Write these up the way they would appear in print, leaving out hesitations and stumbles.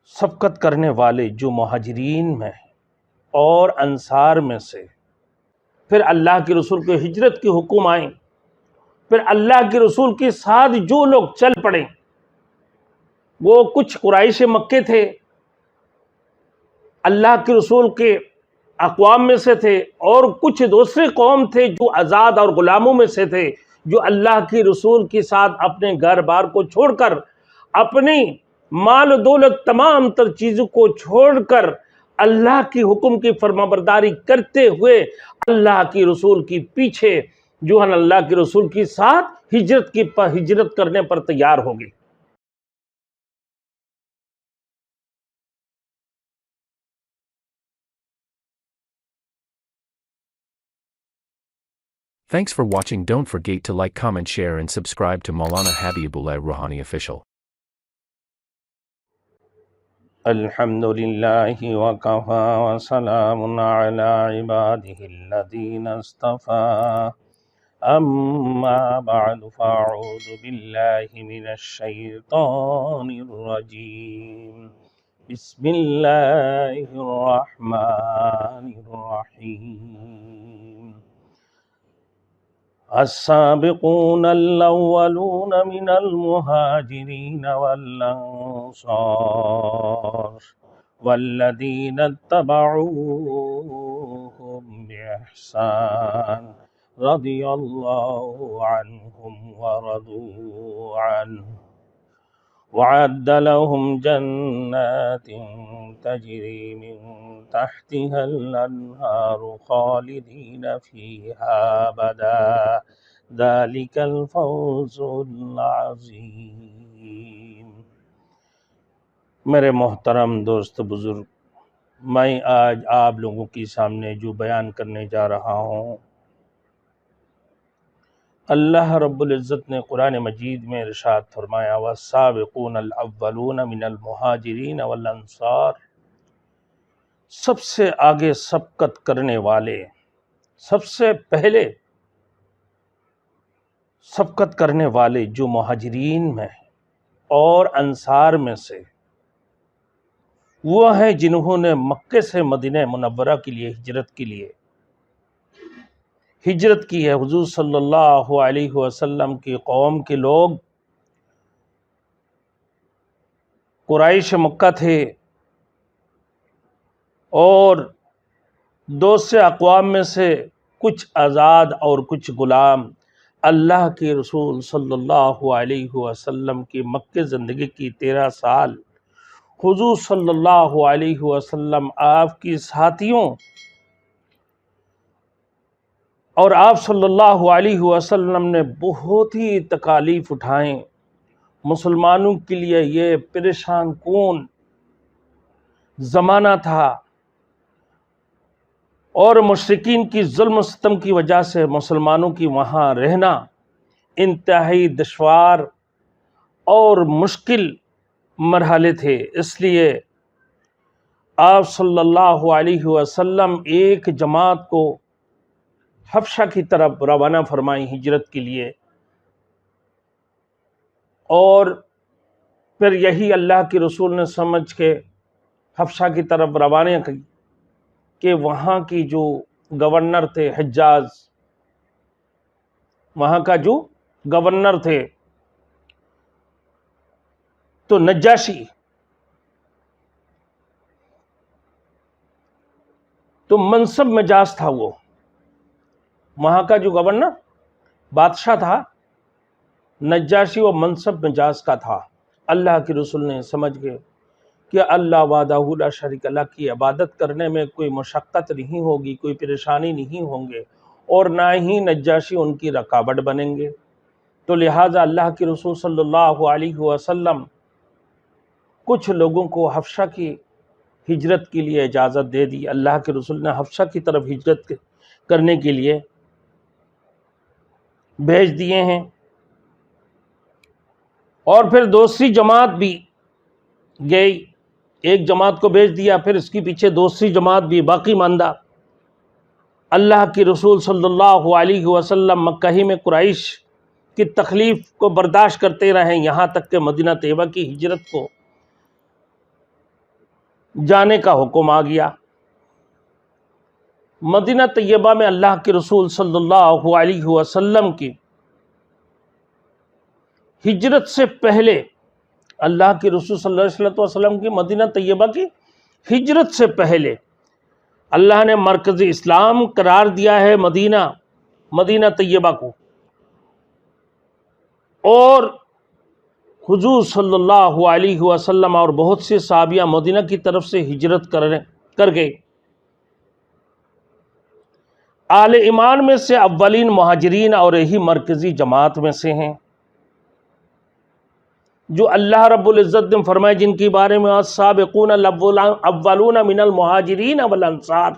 سبقت کرنے والے جو مہاجرین میں اور انصار میں سے پھر اللہ کے رسول کے ہجرت کے حکم آئیں، پھر اللہ کے رسول کے ساتھ جو لوگ چل پڑیں، وہ کچھ قریش مکے تھے، اللہ کے رسول کے اقوام میں سے تھے، اور کچھ دوسرے قوم تھے جو آزاد اور غلاموں میں سے تھے، جو اللہ کے رسول کے ساتھ اپنے گھر بار کو چھوڑ کر، اپنی مال و دولت تمام تر چیزوں کو چھوڑ کر اللہ کی حکم کی فرمانبرداری کرتے ہوئے اللہ کی رسول کی پیچھے جو ہے اللہ کے رسول کے ساتھ ہجرت کرنے پر تیار ہو گئے۔ Thanks for watching. Don't forget to like, comment, share and subscribe to Maulana Habibullah Rouhani Official. الحمد للہ وکفا وسلام علی عباده الذین اصطفى اما بعد فاعوذ باللہ من الشیطان الرجیم بسم اللہ الرحمن الرحیم السابقون الأولون من المهاجرين والأنصار والذين اتبعوهم بإحسان رضي الله عنهم ورضوا عنه وعد لهم جنات تجري من تحتها الأنهار خالدين فيها أبدا ذلك الفوز العظيم۔ میرے محترم دوست بزرگ، میں آج آپ لوگوں کے سامنے جو بیان کرنے جا رہا ہوں، اللہ رب العزت نے قرآن مجید میں ارشاد فرمایا والسابقون الاولون من المہاجرین والانصار، سب سے آگے سبقت کرنے والے، سب سے پہلے سبقت کرنے والے جو مہاجرین میں اور انصار میں سے وہ ہیں جنہوں نے مکے سے مدینہ منورہ کے لیے ہجرت کی ہے۔ حضور صلی اللہ علیہ وسلم کی قوم کے لوگ قریش مکہ تھے، اور دوسرے اقوام میں سے کچھ آزاد اور کچھ غلام اللہ کے رسول صلی اللہ علیہ وسلم کی مکہ زندگی کی 13 سال حضور صلی اللہ علیہ وسلم آپ کی ساتھیوں اور آپ صلی اللہ علیہ وسلم نے بہت ہی تکالیف اٹھائیں۔ مسلمانوں کے لیے یہ پریشان کن زمانہ تھا، اور مشرکین کی ظلم و ستم کی وجہ سے مسلمانوں کی وہاں رہنا انتہائی دشوار اور مشکل مرحلے تھے۔ اس لیے آپ صلی اللہ علیہ وسلم ایک جماعت کو حبشہ کی طرف روانہ فرمائیں ہجرت کے لیے، اور پھر یہی اللہ کے رسول نے سمجھ کے حبشہ کی طرف روانہ کی کہ وہاں کی جو گورنر تھے حجاز، وہاں کا جو گورنر تھے تو نجاشی، تو منصب مجاز تھا، وہ وہاں کا جو گورنر بادشاہ تھا نجاشی، وہ منصب مجاز کا تھا۔ اللہ کے رسول نے سمجھ گئے کہ اللہ وحدہ لا شریک اللہ کی عبادت کرنے میں کوئی مشقت نہیں ہوگی، کوئی پریشانی نہیں ہوں گے، اور نہ ہی نجاشی ان کی رکاوٹ بنیں گے، تو لہٰذا اللہ کے رسول صلی اللہ علیہ وسلم کچھ لوگوں کو حبشہ کی ہجرت کے لیے اجازت دے دی۔ اللہ کے رسول نے حبشہ کی طرف ہجرت کرنے کے لیے بھیج دیے ہیں، اور پھر دوسری جماعت بھی گئی، ایک جماعت کو بھیج دیا، پھر اس کے پیچھے دوسری جماعت بھی باقی ماندہ۔ اللہ کے رسول صلی اللہ علیہ وسلم مکہ ہی میں قریش کی تکلیف کو برداشت کرتے رہیں، یہاں تک کہ مدینہ طیبہ کی ہجرت کو جانے کا حکم آ گیا۔ مدینہ طیبہ میں اللہ کے رسول صلی اللہ علیہ وسلم کی ہجرت سے پہلے، اللہ کے رسول صلی اللہ علیہ وسلم کی مدینہ طیبہ کی ہجرت سے پہلے اللہ نے مرکز اسلام قرار دیا ہے مدینہ طیبہ کو، اور حضور صلی اللہ علیہ وسلم اور بہت سے صحابہ مدینہ کی طرف سے ہجرت کر گئے۔ اہل ایمان میں سے اولین مہاجرین اور یہی مرکزی جماعت میں سے ہیں جو اللہ رب العزت نے فرمائے جن کے بارے میں السابقون الاولون من المہاجرین والانصار،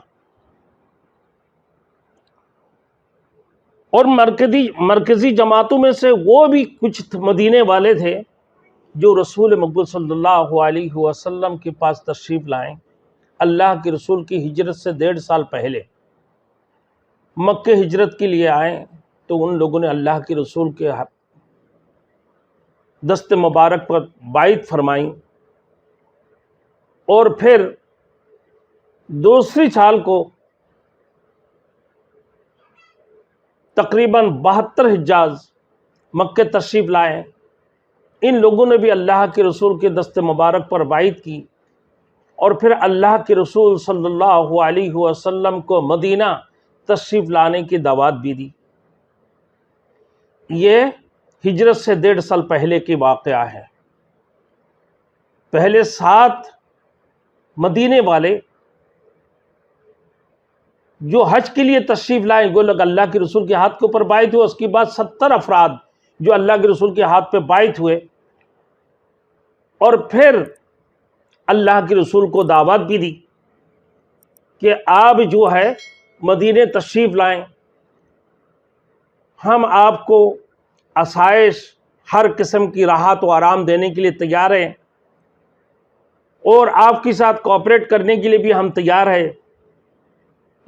اور مرکزی جماعتوں میں سے وہ بھی کچھ مدینے والے تھے جو رسول مقبول صلی اللہ علیہ وسلم کے پاس تشریف لائیں۔ اللہ کے رسول کی ہجرت سے 1.5 سال پہلے مکہ ہجرت کے لیے آئیں تو ان لوگوں نے اللہ کے رسول کے دست مبارک پر بیعت فرمائی، اور پھر دوسری سال کو تقریباً 72 حجاج مکہ تشریف لائے۔ ان لوگوں نے بھی اللہ کے رسول کے دست مبارک پر بیعت کی، اور پھر اللہ کے رسول صلی اللہ علیہ وسلم کو مدینہ تشریف لانے کی دعوت بھی دی۔ یہ ہجرت سے 1.5 سال پہلے کی واقعہ ہے۔ پہلے 7 مدینے والے جو حج کے لیے تشریف لائے، وہ لوگ اللہ کے رسول کے ہاتھ کے اوپر بیعت ہوئے۔ اس کے بعد 70 افراد جو اللہ کے رسول کے ہاتھ پہ بیعت ہوئے، اور پھر اللہ کے رسول کو دعوت بھی دی کہ آپ جو ہے مدینے تشریف لائیں، ہم آپ کو آسائش، ہر قسم کی راحت و آرام دینے کے لیے تیار ہیں، اور آپ کے ساتھ کوآپریٹ کرنے کے لیے بھی ہم تیار ہیں،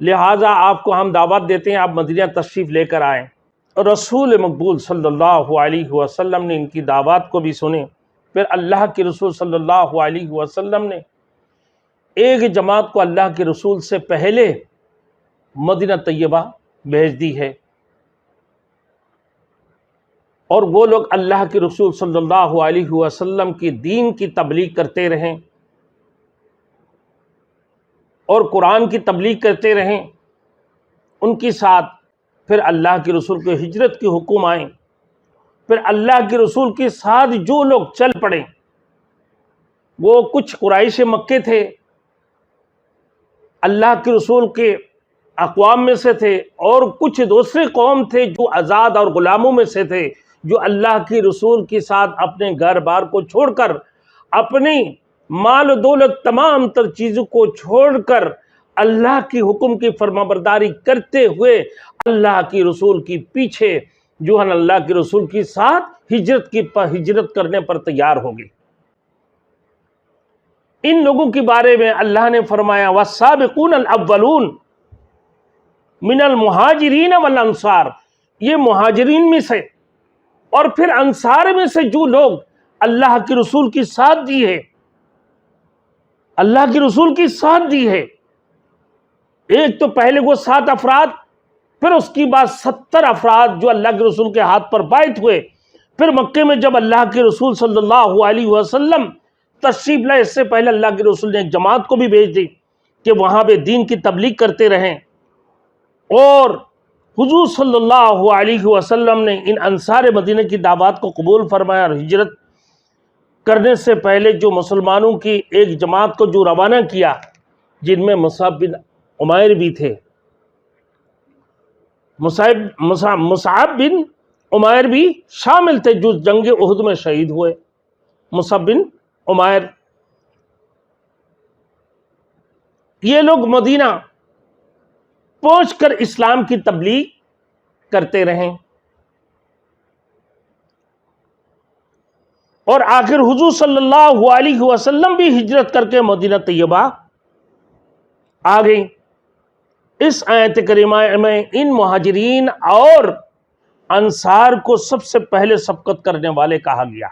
لہٰذا آپ کو ہم دعوت دیتے ہیں آپ مدینہ تشریف لے کر آئیں۔ اور رسول مقبول صلی اللہ علیہ وسلم نے ان کی دعوت کو بھی سنے۔ پھر اللہ کے رسول صلی اللہ علیہ وسلم نے ایک جماعت کو اللہ کے رسول سے پہلے مدینہ طیبہ بھیج دی ہے، اور وہ لوگ اللہ کے رسول صلی اللہ علیہ وسلم کی دین کی تبلیغ کرتے رہیں اور قرآن کی تبلیغ کرتے رہیں ان کے ساتھ۔ پھر اللہ کے رسول کے ہجرت کے حکم آئیں، پھر اللہ کے رسول کے ساتھ جو لوگ چل پڑے، وہ کچھ قریش مکے تھے، اللہ کے رسول کے اقوام میں سے تھے، اور کچھ دوسرے قوم تھے جو آزاد اور غلاموں میں سے تھے، جو اللہ کے رسول کے ساتھ اپنے گھر بار کو چھوڑ کر، اپنی مال و دولت، تمام تر چیزوں کو چھوڑ کر اللہ کی حکم کی فرمانبرداری کرتے ہوئے اللہ کی رسول کی پیچھے جو ہے اللہ کے رسول کے ساتھ ہجرت کرنے پر تیار ہو گئی۔ ان لوگوں کے بارے میں اللہ نے فرمایا والسابقون الاولون من المہاجرین والانصار، یہ مہاجرین میں سے اور پھر انصار میں سے جو لوگ اللہ کے رسول کی ساتھ دی ہے، اللہ کے رسول کی ساتھ دی ہے۔ ایک تو پہلے وہ 7 افراد، پھر اس کی بعد 70 افراد جو اللہ کے رسول کے ہاتھ پر بیعت ہوئے۔ پھر مکے میں جب اللہ کے رسول صلی اللہ علیہ وسلم تشریف لائے، اس سے پہلے اللہ کے رسول نے ایک جماعت کو بھی بھیج دی کہ وہاں پہ دین کی تبلیغ کرتے رہیں، اور حضور صلی اللہ علیہ وسلم نے ان انصار مدینہ کی دعوات کو قبول فرمایا، اور ہجرت کرنے سے پہلے جو مسلمانوں کی ایک جماعت کو جو روانہ کیا، جن میں مصعب بن عمیر بھی تھے، مصعب بن عمیر بھی شامل تھے جو جنگ احد میں شہید ہوئے۔ مصعب بن عمیر، یہ لوگ مدینہ پہنچ کر اسلام کی تبلیغ کرتے رہیں، اور آخر حضور صلی اللہ علیہ وسلم بھی ہجرت کر کے مدینہ طیبہ آ گئی۔ اس آیت کریمہ میں ان مہاجرین اور انصار کو سب سے پہلے سبقت کرنے والے کہا گیا۔